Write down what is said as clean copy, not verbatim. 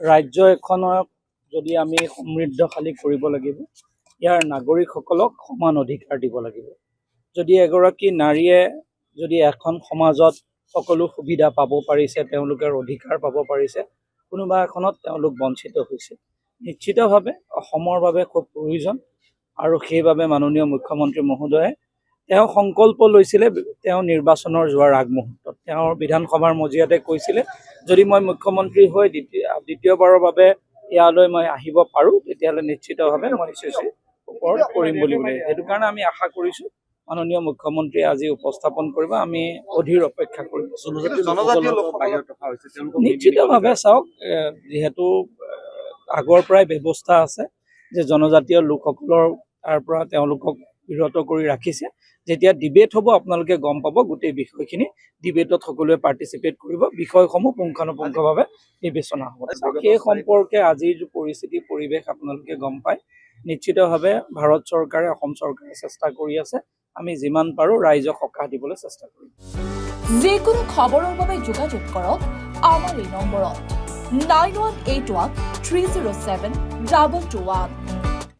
ৰাজ্য এখনক যদি আমি সমৃদ্ধশালী কৰিব লাগিব, ইয়াৰ নাগৰিকসকলক সমান অধিকাৰ দিব লাগিব। যদি এগৰাকী নাৰীয়ে যদি এখন সমাজত সকলো সুবিধা পাব পাৰিছে, তেওঁলোকৰ অধিকাৰ পাব পাৰিছে, কোনোবা এখনত তেওঁলোক বঞ্চিত হৈছে, নিশ্চিতভাৱে অসমৰ বাবে খুব প্ৰয়োজন। আৰু সেইবাবে মাননীয় মুখ্যমন্ত্ৰী মহোদয়ে তেওঁ সংকল্প লৈছিলে, তেওঁ নিৰ্বাচনৰ যোৱাৰ আগমুহূৰ্তত তেওঁৰ বিধানসভাৰ মজিয়াতে কৈছিলে, যদি মই মুখ্যমন্ত্ৰী হৈ দ্বিতীয়বাৰৰ বাবে ইয়ালৈ মই আহিব পাৰোঁ, তেতিয়াহ'লে নিশ্চিতভাৱে মই নিশ্চয় ওপৰত কৰিম বুলি বোলে। সেইটো কাৰণে আমি আশা কৰিছোঁ মাননীয় মুখ্যমন্ত্ৰীয়ে আজি উপস্থাপন কৰিব, আমি অধীৰ অপেক্ষা কৰিম। নিশ্চিতভাৱে চাওক, যিহেতু আগৰ পৰাই ব্যৱস্থা আছে যে জনজাতীয় লোকসকলৰ তাৰ পৰা তেওঁলোকক বিৰত কৰি ৰাখিছে। যেতিয়া ডিবেট হ'ব আপোনালোকে গম পাব, গোটেই বিষয়খিনি ডিবেটত সকলোৱে পাৰ্টিচিপেট কৰিব, বিষয়সমূহ পুংখানুপুংখভাৱে বিবেচনা হ'ব। সেই সম্পৰ্কে আজিৰ যি পৰিস্থিতি পৰিৱেশ আপোনালোকে গম পায়। নিশ্চিতভাৱে ভাৰত চৰকাৰে, অসম চৰকাৰে চেষ্টা কৰি আছে, আমি যিমান পাৰোঁ ৰাইজক সকাহ দিবলৈ চেষ্টা কৰিম। যিকোনো খবৰৰ বাবে যোগাযোগ কৰক আমাৰ এই নম্বৰত 9181 307 2221।